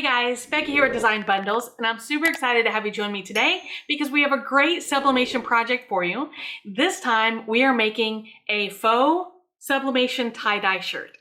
guys, Becky here at Design Bundles, and I'm super excited to have you join me today because we have a great sublimation project for you. This time we are making a faux sublimation tie-dye shirt.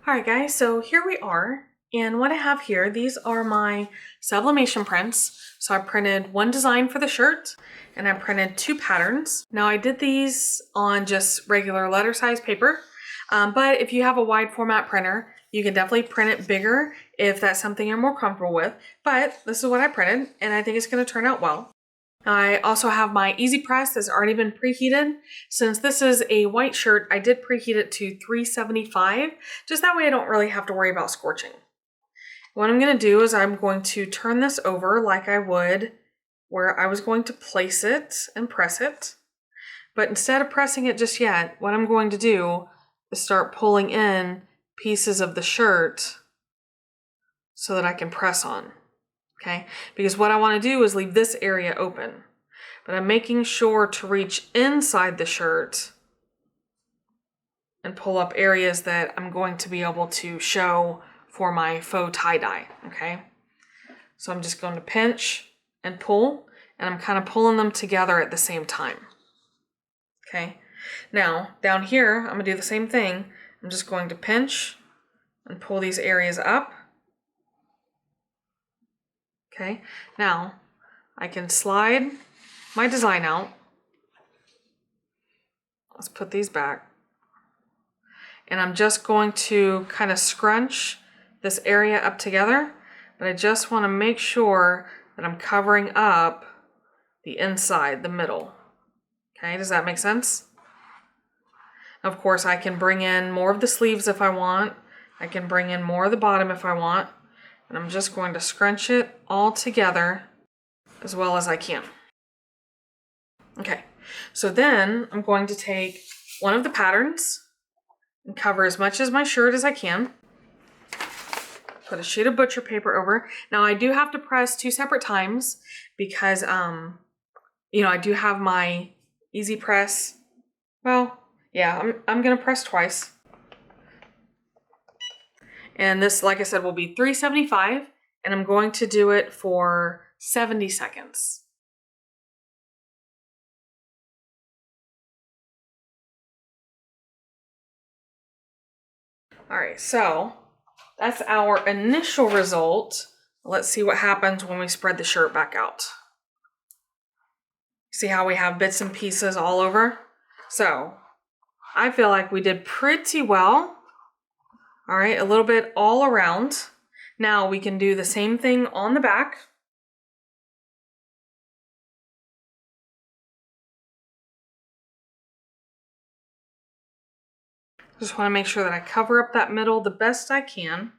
Alright guys, so here we are, and what I have here, these are my sublimation prints. So I printed one design for the shirt, and I printed two patterns. Now I did these on just regular letter size paper, but if you have a wide format printer, you can definitely print it bigger if that's something you're more comfortable with. But this is what I printed, and I think it's going to turn out well. I also have my Easy Press that's already been preheated. Since this is a white shirt, I did preheat it to 375, just that way I don't really have to worry about scorching. What I'm going to do is I'm going to turn this over like I would where I was going to place it and press it. But instead of pressing it just yet, what I'm going to do is start pulling in pieces of the shirt so that I can press on. Okay? Because what I want to do is leave this area open. But I'm making sure to reach inside the shirt and pull up areas that I'm going to be able to show for my faux tie-dye, okay? So I'm just going to pinch and pull, and I'm kind of pulling them together at the same time, okay? Now, down here, I'm gonna do the same thing. I'm just going to pinch and pull these areas up, okay? Now, I can slide my design out. Let's put these back. And I'm just going to kind of scrunch this area up together, but I just want to make sure that I'm covering up the inside, the middle. Okay, does that make sense? Of course, I can bring in more of the sleeves if I want. I can bring in more of the bottom if I want. And I'm just going to scrunch it all together as well as I can. Okay, so then I'm going to take one of the patterns and cover as much of my shirt as I can. Put a sheet of butcher paper over. Now I do have to press two separate times because, you know, I do have my Easy Press. Well, yeah, I'm gonna press twice. And this, like I said, will be 375, and I'm going to do it for 70 seconds. All right, so that's our initial result. Let's see what happens when we spread the shirt back out. See how we have bits and pieces all over? So I feel like we did pretty well. All right, a little bit all around. Now we can do the same thing on the back. Just want to make sure that I cover up that middle the best I can.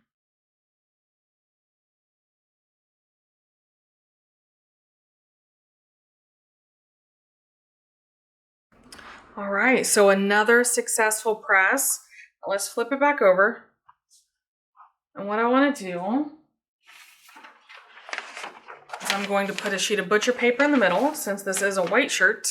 All right, so another successful press. Let's flip it back over. And what I want to do is I'm going to put a sheet of butcher paper in the middle since this is a white shirt.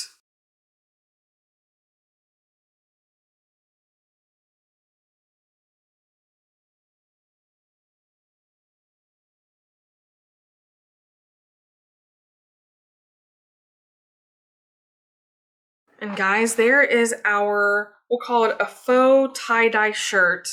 And guys, there is our, we'll call it a faux tie-dye shirt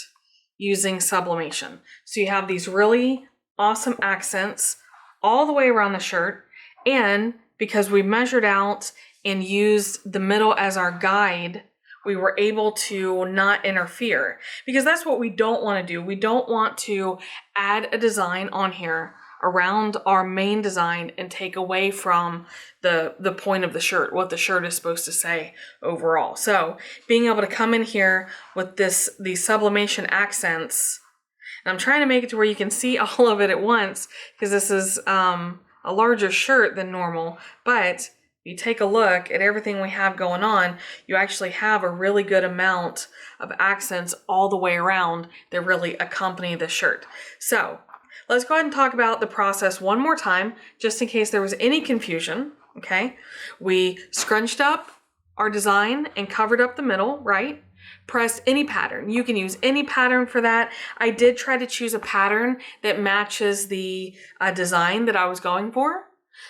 using sublimation. So you have these really awesome accents all the way around the shirt. And because we measured out and used the middle as our guide, we were able to not interfere. Because that's what we don't want to do. We don't want to add a design on here around our main design and take away from the point of the shirt, what the shirt is supposed to say overall. So being able to come in here with these sublimation accents, and I'm trying to make it to where you can see all of it at once because this is a larger shirt than normal, but you take a look at everything we have going on, you actually have a really good amount of accents all the way around that really accompany the shirt. So let's go ahead and talk about the process one more time, just in case there was any confusion, okay? We scrunched up our design and covered up the middle, right? press any pattern. You can use any pattern for that. I did try to choose a pattern that matches the design that I was going for.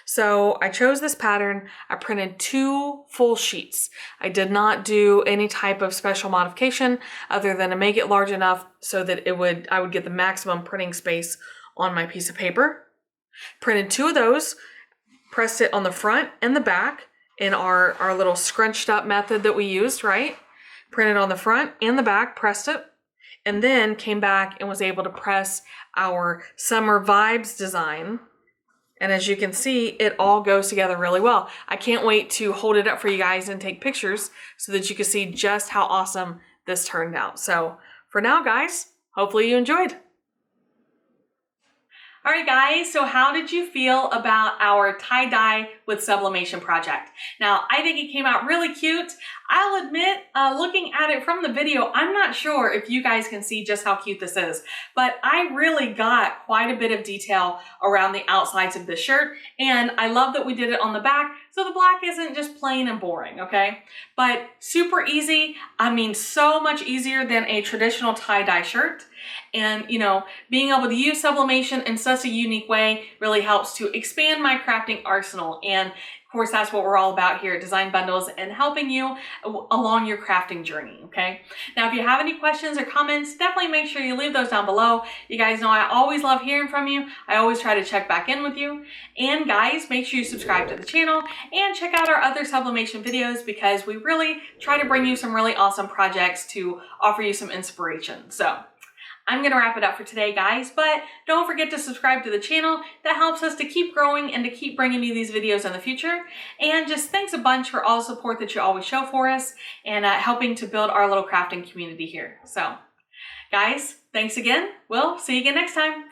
So I chose this pattern. I printed 2 full sheets. I did not do any type of special modification other than to make it large enough so that I would get the maximum printing space on my piece of paper. Printed 2 of those, pressed it on the front and the back in our little scrunched up method that we used, right? Printed on the front and the back, pressed it, and then came back and was able to press our Summer Vibes design. And as you can see, it all goes together really well. I can't wait to hold it up for you guys and take pictures so that you can see just how awesome this turned out. So for now, guys, hopefully you enjoyed. All right, guys, so how did you feel about our tie-dye with sublimation project? Now, I think it came out really cute. I'll admit, looking at it from the video, I'm not sure if you guys can see just how cute this is, but I really got quite a bit of detail around the outsides of this shirt, and I love that we did it on the back, so the black isn't just plain and boring, okay? But super easy. I mean, so much easier than a traditional tie-dye shirt. And, you know, being able to use sublimation in such a unique way really helps to expand my crafting arsenal. And of course, that's what we're all about here at Design Bundles and helping you along your crafting journey, okay? Now, if you have any questions or comments, definitely make sure you leave those down below. You guys know I always love hearing from you. I always try to check back in with you. And guys, make sure you subscribe to the channel and check out our other sublimation videos because we really try to bring you some really awesome projects to offer you some inspiration. So I'm going to wrap it up for today, guys, but don't forget to subscribe to the channel. That helps us to keep growing and to keep bringing you these videos in the future. And just thanks a bunch for all the support that you always show for us and helping to build our little crafting community here. So, guys, thanks again. We'll see you again next time.